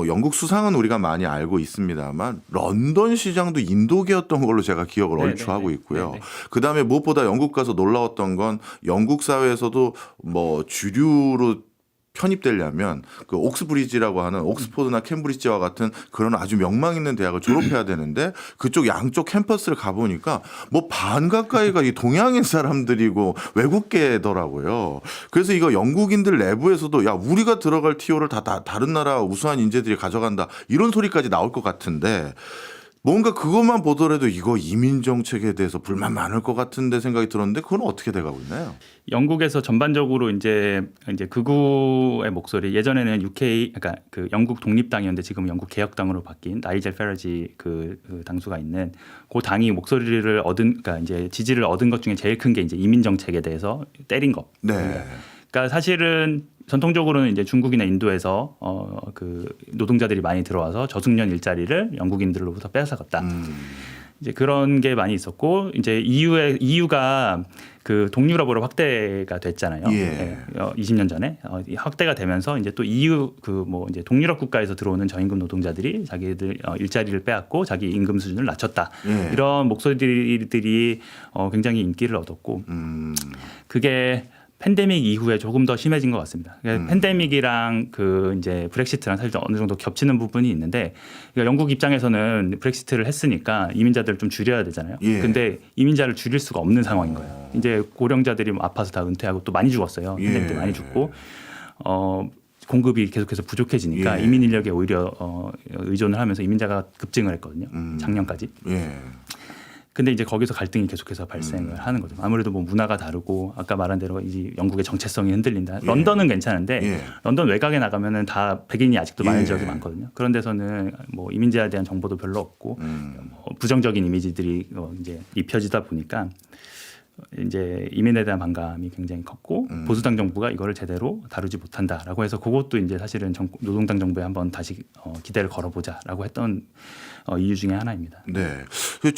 영국 수상은 우리가 많이 알고 있습니다만 런던 시장도 인도계였던 걸로 제가 기억을 네, 얼추 네, 하고 네. 있고요. 네, 네. 그다음에 무엇보다 영국 가서 놀라웠던 건 영국 사회에서도 뭐 주류로 편입되려면 그 옥스브리지라고 하는 옥스포드나 캠브리지와 같은 그런 아주 명망 있는 대학을 졸업해야 되는데 그쪽 양쪽 캠퍼스를 가보니까 뭐 반 가까이가 이 동양인 사람들이고 외국계더라고요. 그래서 이거 영국인들 내부에서도 야 우리가 들어갈 티오를 다 다른 나라 우수한 인재들이 가져간다 이런 소리까지 나올 것 같은데 뭔가 그것만 보더라도 이거 이민 정책에 대해서 불만 많을 것 같은데 생각이 들었는데 그건 어떻게 돼가고 있나요? 영국에서 전반적으로 이제 극우의 목소리 예전에는 UK 그러니까 그 영국 독립당이었는데 지금 영국 개혁당으로 바뀐 나이젤 페러지 그 당수가 있는 그 당이 목소리를 그러니까 이제 지지를 얻은 것 중에 제일 큰 게 이제 이민 정책에 대해서 때린 거. 네. 그러니까 사실은 전통적으로는 이제 중국이나 인도에서 그 노동자들이 많이 들어와서 저숙련 일자리를 영국인들로부터 뺏어갔다. 이제 그런 게 많이 있었고 이제 EU가 그 동유럽으로 확대가 됐잖아요. 예. 20년 전에 확대가 되면서 이제 또 EU 그 뭐 이제 동유럽 국가에서 들어오는 저임금 노동자들이 자기들 일자리를 빼앗고 자기 임금 수준을 낮췄다. 예. 이런 목소리들이 굉장히 인기를 얻었고 그게 팬데믹 이후에 조금 더 심해진 것 같습니다. 그러니까 팬데믹이랑 그 이제 브렉시트랑 사실 어느 정도 겹치는 부분이 있는데 그러니까 영국 입장에서는 브렉시트를 했으니까 이민자들을 좀 줄여야 되잖아요. 예. 근데 이민자를 줄일 수가 없는 상황인 거예요. 이제 고령자들이 뭐 아파서 다 은퇴하고 또 많이 죽었어요. 팬데믹 때 많이 죽고 공급이 계속해서 부족해지니까 예. 이민 인력에 오히려 의존을 하면서 이민자가 급증을 했거든요. 작년까지. 예. 근데 이제 거기서 갈등이 계속해서 발생을 하는 거죠. 아무래도 뭐 문화가 다르고 아까 말한 대로 이제 영국의 정체성이 흔들린다. 예. 런던은 괜찮은데 예. 런던 외곽에 나가면은 다 백인이 아직도 많은 예. 지역이 많거든요. 그런 데서는 뭐 이민자에 대한 정보도 별로 없고 뭐 부정적인 이미지들이 이제 입혀지다 보니까 이제 이민에 대한 반감이 굉장히 컸고 보수당 정부가 이거를 제대로 다루지 못한다라고 해서 그것도 이제 사실은 노동당 정부에 한번 다시 기대를 걸어보자라고 했던 이유 중에 하나입니다. 네.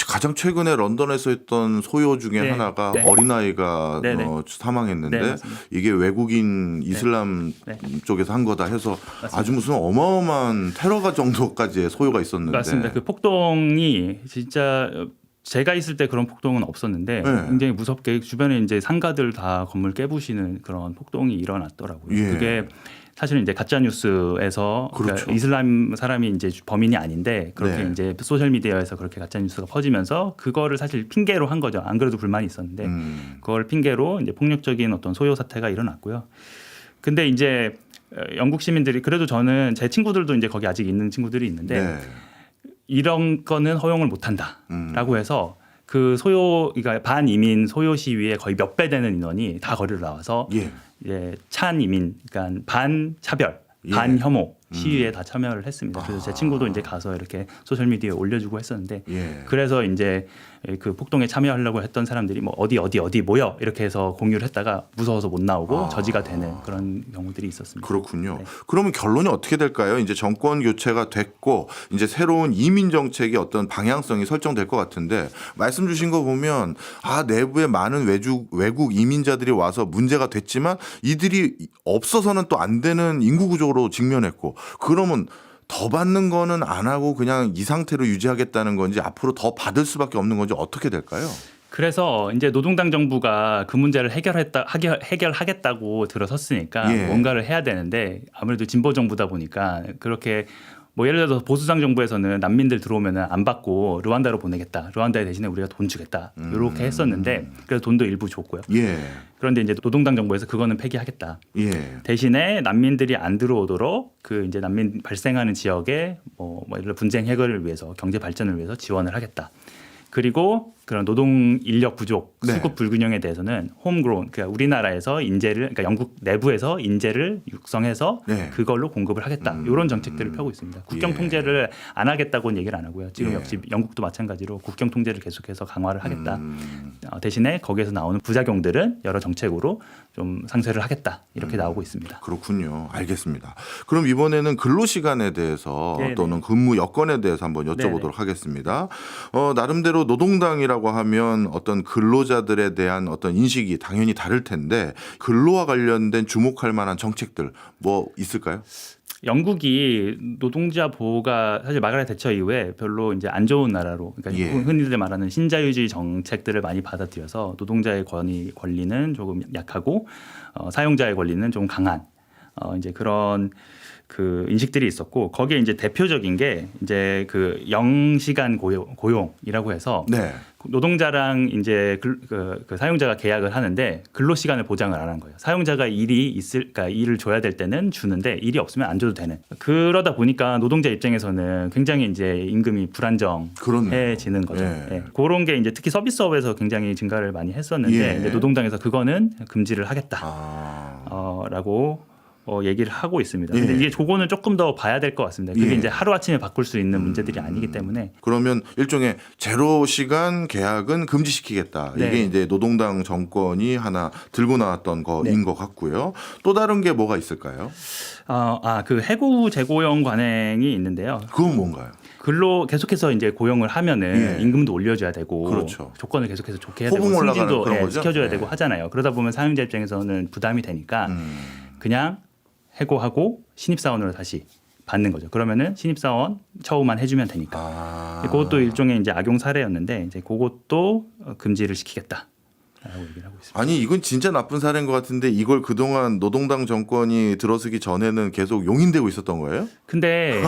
가장 최근에 런던에서 했던 소요 중에 네. 하나가 네. 어린아이가 네, 네. 사망했는데 네, 맞습니다. 이게 외국인 이슬람 네. 쪽에서 한 거다 해서 맞습니다. 아주 무슨 어마어마한 테러가 정도까지의 소요가 있었는데. 맞습니다. 그 폭동이 진짜 제가 있을 때 그런 폭동은 없었는데 네. 굉장히 무섭게 주변에 이제 상가들 다 건물 깨부시는 그런 폭동이 일어났더라고요. 예. 그게 사실은 이제 가짜 뉴스에서 그렇죠. 그러니까 이슬람 사람이 이제 범인이 아닌데 그렇게 네. 이제 소셜 미디어에서 그렇게 가짜 뉴스가 퍼지면서 그거를 사실 핑계로 한 거죠. 안 그래도 불만이 있었는데 그걸 핑계로 이제 폭력적인 어떤 소요 사태가 일어났고요. 근데 이제 영국 시민들이 그래도 저는 제 친구들도 이제 거기 아직 있는 친구들이 있는데 네. 이런 거는 허용을 못 한다라고 해서 그 그러니까 반이민 소요 시위에 거의 몇 배 되는 인원이 다 거리로 나와서 예. 이제 찬 이민, 그러니까 반 차별, 예. 반 혐오 시위에 다 참여를 했습니다. 그래서 제 친구도 이제 가서 이렇게 소셜 미디어에 올려주고 했었는데 예. 그래서 이제 그 폭동에 참여하려고 했던 사람들이 뭐 어디 모여 이렇게 해서 공유를 했다가 무서워서 못 나오고 저지가 되는 그런 경우들이 있었습니다. 그렇군요. 네. 그러면 결론이 어떻게 될까요? 이제 정권 교체가 됐고 이제 새로운 이민 정책의 어떤 방향성이 설정될 것 같은데 말씀 주신 거 보면 내부에 많은 외국 이민자들이 와서 문제가 됐지만 이들이 없어서는 또 안 되는 인구 구조로 직면했고 그러면 더 받는 거는 안 하고 그냥 이 상태로 유지하겠다는 건지 앞으로 더 받을 수밖에 없는 건지 어떻게 될까요? 그래서 이제 노동당 정부가 그 문제를 해결하겠다고 들어섰으니까 예. 뭔가를 해야 되는데 아무래도 진보 정부다 보니까 그렇게 뭐 예를 들어서 보수당 정부에서는 난민들 들어오면 안 받고 르완다로 보내겠다. 르완다에 대신에 우리가 돈 주겠다. 이렇게 했었는데 그래서 돈도 일부 줬고요. 예. 그런데 이제 노동당 정부에서 그거는 폐기하겠다. 예. 대신에 난민들이 안 들어오도록 그 이제 난민 발생하는 지역에 뭐 예를 들어 분쟁 해결을 위해서 경제 발전을 위해서 지원을 하겠다. 그리고 그런 노동 인력 부족, 네. 수급 불균형에 대해서는 홈그로운, 그러니까 우리나라에서 그러니까 영국 내부에서 인재를 육성해서 네. 그걸로 공급을 하겠다. 이런 정책들을 펴고 있습니다. 국경 예. 통제를 안 하겠다고는 얘기를 안 하고요. 지금 예. 역시 영국도 마찬가지로 국경 통제를 계속해서 강화를 하겠다. 대신에 거기에서 나오는 부작용들은 여러 정책으로 좀 상쇄를 하겠다. 이렇게 나오고 있습니다. 그렇군요. 알겠습니다. 그럼 이번에는 근로 시간에 대해서 네네. 또는 근무 여건에 대해서 한번 여쭤보도록 네네. 하겠습니다. 나름대로 노동당이라고 하면 어떤 근로자들에 대한 어떤 인식이 당연히 다를 텐데 근로와 관련된 주목할 만한 정책들 뭐 있을까요? 영국이 노동자 보호가 사실 마가렛 대처 이후에 별로 이제 안 좋은 나라로, 그러니까 예. 흔히들 말하는 신자유주의 정책들을 많이 받아들여서 노동자의 권리는 조금 약하고 사용자의 권리는 좀 강한 이제 그런 그 인식들이 있었고 거기에 이제 대표적인 게 이제 그 0시간 고용이라고 해서 네. 노동자랑 이제 그 사용자가 계약을 하는데 근로 시간을 보장을 안 한 거예요. 사용자가 그러니까 일을 줘야 될 때는 주는데 일이 없으면 안 줘도 되는. 그러다 보니까 노동자 입장에서는 굉장히 이제 임금이 불안정해지는 거죠. 네. 예. 그런 게 이제 특히 서비스업에서 굉장히 증가를 많이 했었는데 예. 이제 노동당에서 그거는 금지를 하겠다. 아. 라고 얘기를 하고 있습니다. 근데 예. 이게 조고는 조금 더 봐야 될 것 같습니다. 그게 예. 이제 하루 아침에 바꿀 수 있는 문제들이 아니기 때문에 그러면 일종의 제로 시간 계약은 금지시키겠다. 네. 이게 이제 노동당 정권이 하나 들고 나왔던 거인 것 같고요. 또 다른 게 뭐가 있을까요? 그 해고 재고용 관행이 있는데요. 그건 뭔가요? 근로 계속해서 이제 고용을 하면은 예. 임금도 올려줘야 되고 그렇죠. 조건을 계속해서 좋게 해야 호봉 되고 올라가는 승진도 그런 거죠? 시켜줘야 예. 되고 하잖아요. 그러다 보면 사용자 입장에서는 부담이 되니까 그냥 해고하고 신입사원으로 다시 받는 거죠. 그러면은 신입사원 처우만 해주면 되니까. 그것도 일종의 이제 악용 사례였는데 이제 그것도 금지를 시키겠다라고 얘기를 하고 있습니다. 아니 이건 진짜 나쁜 사례인 것 같은데 이걸 그동안 노동당 정권이 들어서기 전에는 계속 용인되고 있었던 거예요? 근데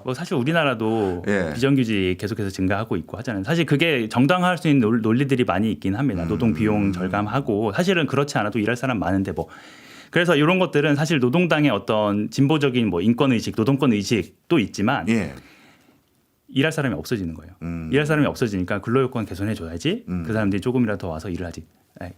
뭐 사실 우리나라도 예. 비정규직 계속해서 증가하고 있고 하잖아요. 사실 그게 정당화할 수 있는 논리들이 많이 있긴 합니다. 노동 비용 절감하고 사실은 그렇지 않아도 일할 사람 많은데 뭐 그래서 이런 것들은 사실 노동당의 어떤 진보적인 뭐 인권 의식, 노동권 의식도 있지만 예. 일할 사람이 없어지는 거예요. 일할 사람이 없어지니까 근로요건 개선해 줘야지 그 사람들이 조금이라도 더 와서 일을 하지.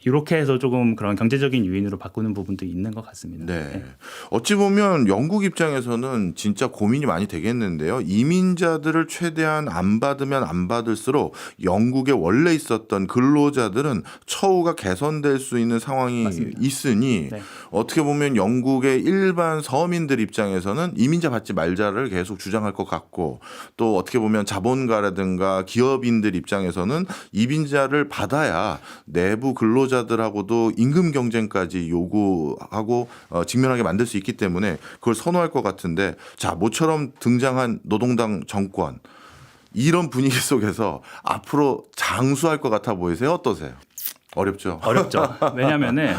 이렇게 해서 조금 그런 경제적인 요인으로 바꾸는 부분도 있는 것 같습니다. 네. 어찌 보면 영국 입장에서는 진짜 고민이 많이 되겠는데요. 이민자들을 최대한 안 받으면 안 받을수록 영국에 원래 있었던 근로자들은 처우가 개선될 수 있는 상황이 맞습니다. 있으니 네. 어떻게 보면 영국의 일반 서민들 입장에서는 이민자 받지 말자를 계속 주장할 것 같고 또 어떻게 보면 자본가라든가 기업인들 입장에서는 이민자를 받아야 내부 근로자들하고도 임금 경쟁까지 요구하고 직면하게 만들 수 있기 때문에 그걸 선호할 것 같은데 자 모처럼 등장한 노동당 정권 이런 분위기 속에서 앞으로 장수할 것 같아 보이세요? 어떠세요? 어렵죠. 어렵죠. 왜냐하면은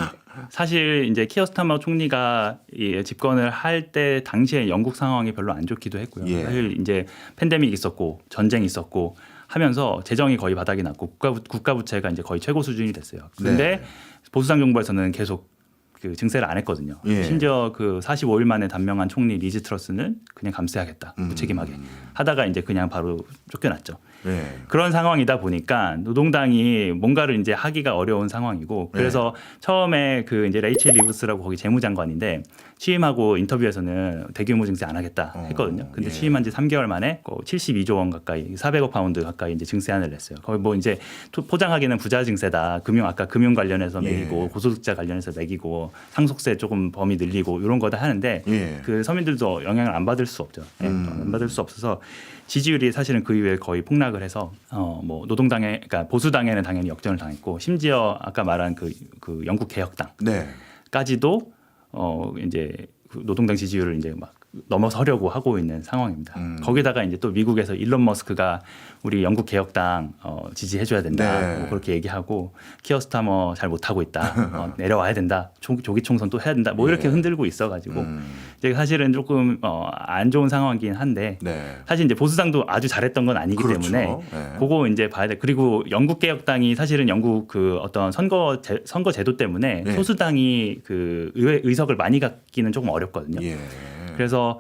사실 이제 키어 스타머 총리가 이 집권을 할 때 당시에 영국 상황이 별로 안 좋기도 했고요. 예. 사실 이제 팬데믹 있었고 전쟁 있었고 하면서 재정이 거의 바닥이 났고 국가 부채가 이제 거의 최고 수준이 됐어요. 그런데 네. 보수당 정부에서는 계속 그 증세를 안 했거든요. 예. 심지어 그 45일 만에 단명한 총리 리즈 트러스는 그냥 감세하겠다 무책임하게 하다가 이제 그냥 바로 쫓겨났죠. 네. 그런 상황이다 보니까 노동당이 뭔가를 이제 하기가 어려운 상황이고 그래서 처음에 그 이제 레이첼 리브스라고 거기 재무장관인데 취임하고 인터뷰에서는 대규모 증세 안 하겠다 했거든요. 근데 예. 취임한 지 3개월 만에 72조 원 가까이 400억 파운드 가까이 이제 증세안을 냈어요. 거의 뭐 이제 포장하기는 부자 증세다. 아까 금융 관련해서 매기고 예. 고소득자 관련해서 매기고 상속세 조금 범위 늘리고 이런 거다 하는데 예. 그 서민들도 영향을 안 받을 수 없죠. 예, 안 받을 수 없어서 지지율이 사실은 그 이후에 거의 폭락을 해서 뭐 노동당에 그러니까 보수당에는 당연히 역전을 당했고 심지어 아까 말한 그 영국 개혁당까지도 네. 이제 그 노동당 지지율을 이제 막 넘어서려고 하고 있는 상황입니다. 거기다가 이제 또 미국에서 일론 머스크가 우리 영국 개혁당 지지해줘야 된다. 네. 뭐 그렇게 얘기하고 키어 스타머 잘 못하고 있다. 내려와야 된다. 조기 총선 또 해야 된다. 뭐 이렇게 흔들고 있어가지고 이제 사실은 조금 안 좋은 상황이긴 한데 네. 사실 이제 보수당도 아주 잘했던 건 아니기 그렇죠. 때문에 네. 그거 이제 봐야 돼. 그리고 영국 개혁당이 사실은 영국 그 어떤 선거 제도 때문에 네. 소수당이 그 의석을 많이 갖기는 조금 어렵거든요. 예. 그래서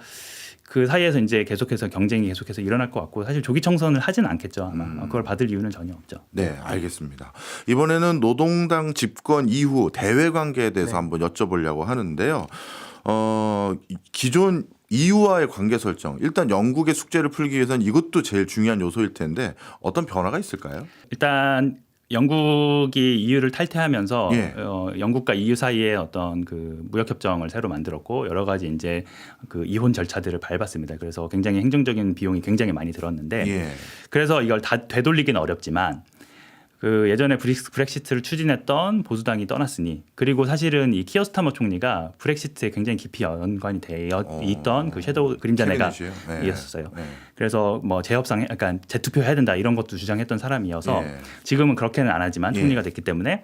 그 사이에서 이제 계속해서 경쟁이 계속해서 일어날 것 같고 사실 조기 총선을 하진 않겠죠. 아마 그걸 받을 이유는 전혀 없죠. 네, 알겠습니다. 이번에는 노동당 집권 이후 대외 관계에 대해서 한번 여쭤보려고 하는데요. 기존 EU와의 관계 설정. 일단 영국의 숙제를 풀기 위해서는 이것도 제일 중요한 요소일 텐데 어떤 변화가 있을까요? 일단 영국이 EU를 탈퇴하면서 예. 영국과 EU 사이에 어떤 그 무역 협정을 새로 만들었고 여러 가지 이제 그 이혼 절차들을 밟았습니다. 그래서 굉장히 행정적인 비용이 굉장히 많이 들었는데 예. 그래서 이걸 다 되돌리기는 어렵지만 그 예전에 브렉시트를 추진했던 보수당이 떠났으니 그리고 사실은 이 키어 스타머 총리가 브렉시트에 굉장히 깊이 연관이 되어 있던 그 섀도우 그림자 내각이었어요. 네. 그래서 뭐 재협상 재투표해야 된다 이런 것도 주장했던 사람이어서 예. 지금은 그렇게는 안 하지만 예. 총리가 됐기 때문에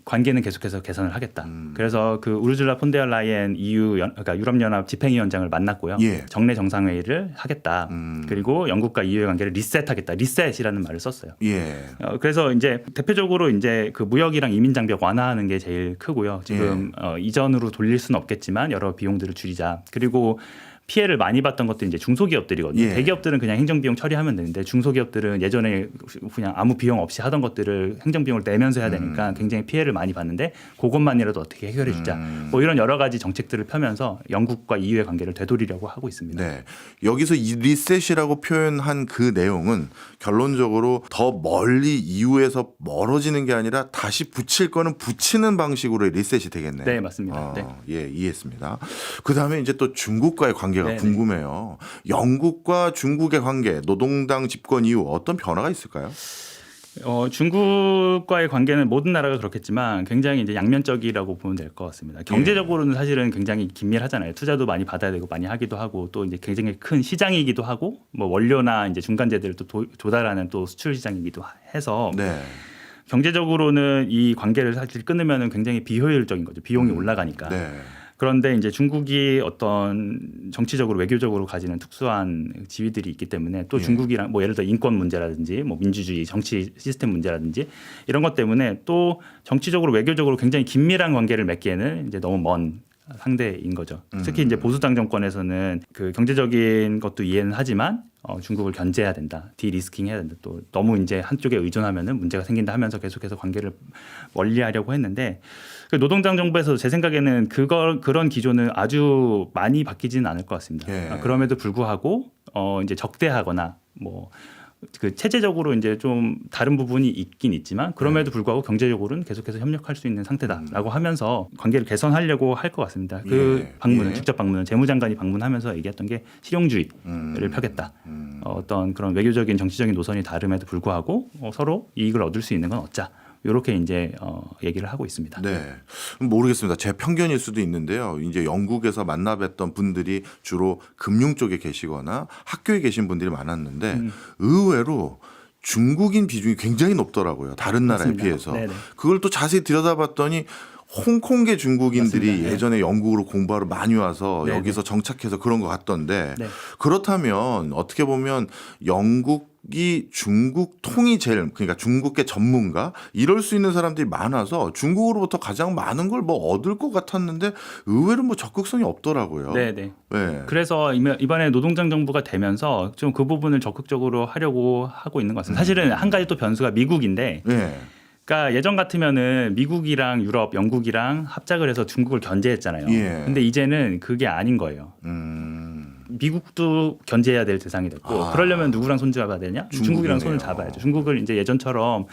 관계는 계속해서 개선을 하겠다. 그래서 그 우르줄라 폰데어 라이엔 그러니까 유럽연합 집행위원장을 만났고요. 예. 정례 정상회의를 하겠다. 그리고 영국과 EU의 관계를 리셋하겠다. 리셋이라는 말을 썼어요. 예. 그래서 이제 대표적으로 이제 그 무역이랑 이민 장벽 완화하는 게 제일 크고요. 지금 이전으로 돌릴 수는 없겠지만 여러 비용들을 줄이자. 그리고 피해를 많이 봤던 것도 이제 중소기업들이거든요. 예. 대기업들은 그냥 행정비용 처리하면 되는데 중소기업들은 예전에 그냥 아무 비용 없이 하던 것들을 행정비용을 내면서 해야 되니까 굉장히 피해를 많이 봤는데 그것만이라도 어떻게 해결해 주자. 뭐 이런 여러 가지 정책들을 펴면서 영국과 EU의 관계를 되돌리려고 하고 있습니다. 네. 여기서 이 리셋이라고 표현한 그 내용은 결론적으로 더 멀리 EU에서 멀어지는 게 아니라 다시 붙일 거는 붙이는 방식으로 리셋이 되겠네요. 네, 맞습니다. 네. 예, 이해했습니다. 그다음에 이제 또 중국과의 관계가 네네. 궁금해요. 영국과 중국의 관계, 노동당 집권 이후 어떤 변화가 있을까요? 중국과의 관계는 모든 나라가 그렇겠지만 굉장히 이제 양면적이라고 보면 될 것 같습니다. 경제적으로는 사실은 굉장히 긴밀하잖아요. 투자도 많이 받아야 되고 많이 하기도 하고 또 이제 굉장히 큰 시장이기도 하고 뭐 원료나 이제 중간재들을 또 조달하는 또 수출 시장이기도 해서 네. 경제적으로는 이 관계를 사실 끊으면은 굉장히 비효율적인 거죠. 비용이 올라가니까. 네. 그런데 이제 중국이 어떤 정치적으로 외교적으로 가지는 특수한 지위들이 있기 때문에 또 예. 중국이랑 뭐 예를 들어 인권 문제라든지 뭐 민주주의 정치 시스템 문제라든지 이런 것 때문에 또 정치적으로 외교적으로 굉장히 긴밀한 관계를 맺기에는 이제 너무 먼 상대인 거죠. 특히 이제 보수당 정권에서는 그 경제적인 것도 이해는 하지만 중국을 견제해야 된다, 디리스킹 해야 된다. 또 너무 이제 한쪽에 의존하면은 문제가 생긴다 하면서 계속해서 관계를 멀리하려고 했는데 그 노동당 정부에서 제 생각에는 그런 기조는 아주 많이 바뀌지는 않을 것 같습니다. 예. 그럼에도 불구하고 이제 적대하거나 뭐 그 체제적으로 이제 좀 다른 부분이 있긴 있지만 그럼에도 불구하고 경제적으로는 계속해서 협력할 수 있는 상태다라고 하면서 관계를 개선하려고 할 것 같습니다. 그 예. 방문은 예. 직접 방문은 재무장관이 방문하면서 얘기했던 게 실용주의를 펴겠다. 어떤 그런 외교적인 정치적인 노선이 다름에도 불구하고 서로 이익을 얻을 수 있는 건 얻자. 이렇게 이제 얘기를 하고 있습니다. 네. 모르겠습니다. 제 편견일 수도 있는데요. 이제 영국에서 만나 뵀던 분들이 주로 금융 쪽에 계시거나 학교에 계신 분들이 많았는데 의외로 중국인 비중이 굉장히 높더라고요. 다른 나라에 맞습니다. 비해서. 네네. 그걸 또 자세히 들여다봤더니 홍콩계 중국인들이 맞습니다. 네. 예전에 영국으로 공부하러 많이 와서 네네. 여기서 정착해서 그런 것 같던데 네. 그렇다면 어떻게 보면 영국이 중국 통이 제일 그러니까 중국계 전문가 이럴 수 있는 사람들이 많아서 중국으로부터 가장 많은 걸 뭐 얻을 것 같았는데 의외로 뭐 적극성이 없더라고요. 네네. 네. 그래서 이번에 노동당 정부가 되면서 좀 그 부분을 적극적으로 하려고 하고 있는 것 같습니다. 사실은 한 가지 또 변수가 미국인데, 네. 그러니까 예전 같으면은 미국이랑 유럽, 영국이랑 합작을 해서 중국을 견제했잖아요. 예. 근데 이제는 그게 아닌 거예요. 미국도 견제해야 될 대상이 됐고, 그러려면 누구랑 손 잡아야 되냐? 중국이랑 손을 잡아야죠. 중국을 이제 예전처럼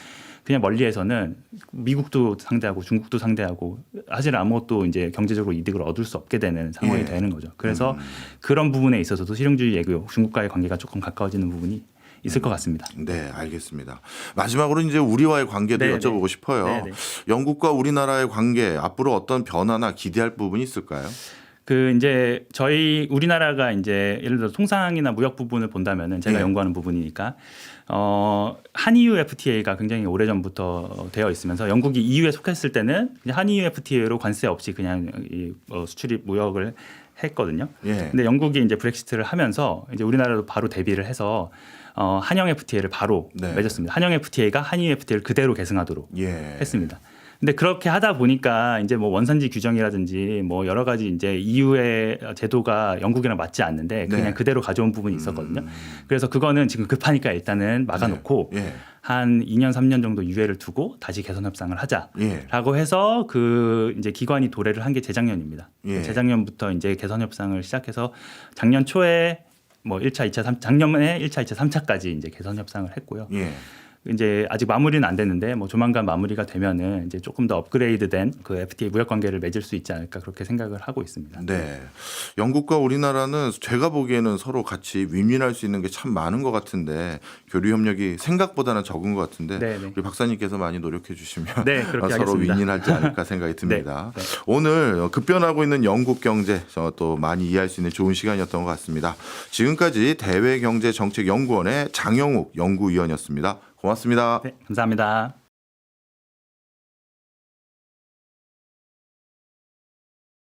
그냥 멀리에서는 미국도 상대하고 중국도 상대하고 사실 아무것도 이제 경제적으로 이득을 얻을 수 없게 되는 상황이 예. 되는 거죠. 그래서 그런 부분에 있어서도 실용주의 외교, 중국과의 관계가 조금 가까워지는 부분이 있을 것 같습니다. 네, 알겠습니다. 마지막으로 이제 우리와의 관계도 네네. 여쭤보고 싶어요. 네네. 영국과 우리나라의 관계 앞으로 어떤 변화나 기대할 부분이 있을까요? 그 이제 우리나라가 이제 예를 들어 통상이나 무역 부분을 본다면은 제가 예. 연구하는 부분이니까 한EU FTA가 굉장히 오래전부터 되어 있으면서 영국이 EU에 속했을 때는 그냥 한EU FTA로 관세 없이 그냥 수출입 무역을 했거든요. 예. 근데 영국이 이제 브렉시트를 하면서 이제 우리나라도 바로 대비를 해서 한영 FTA를 바로 네. 맺었습니다. 한영 FTA가 한EU FTA를 그대로 계승하도록 예. 했습니다. 근데 그렇게 하다 보니까 이제 뭐 원산지 규정이라든지 뭐 여러 가지 이제 EU의 제도가 영국이랑 맞지 않는데 그냥 네. 그대로 가져온 부분이 있었거든요. 그래서 그거는 지금 급하니까 일단은 막아놓고 예. 한 2년 3년 정도 유예를 두고 다시 개선 협상을 하자라고 예. 해서 그 이제 기관이 도래를 한 게 재작년입니다. 예. 재작년부터 이제 개선 협상을 시작해서 작년 초에 뭐 1차, 2차, 3 작년에 1차, 2차, 3차까지 이제 개선 협상을 했고요. 예. 이제 아직 마무리는 안 됐는데 뭐 조만간 마무리가 되면은 이제 조금 더 업그레이드된 그 FTA 무역 관계를 맺을 수 있지 않을까 그렇게 생각을 하고 있습니다. 네. 영국과 우리나라는 제가 보기에는 서로 같이 윈윈할 수 있는 게 참 많은 것 같은데 교류 협력이 생각보다는 적은 것 같은데 네네. 우리 박사님께서 많이 노력해 주시면 네, 그렇게 서로 하겠습니다. 윈윈하지 않을까 생각이 듭니다. 네, 네. 오늘 급변하고 있는 영국 경제 또 많이 이해할 수 있는 좋은 시간이었던 것 같습니다. 지금까지 대외경제정책연구원의 장영욱 연구위원이었습니다. 고맙습니다. 네, 감사합니다.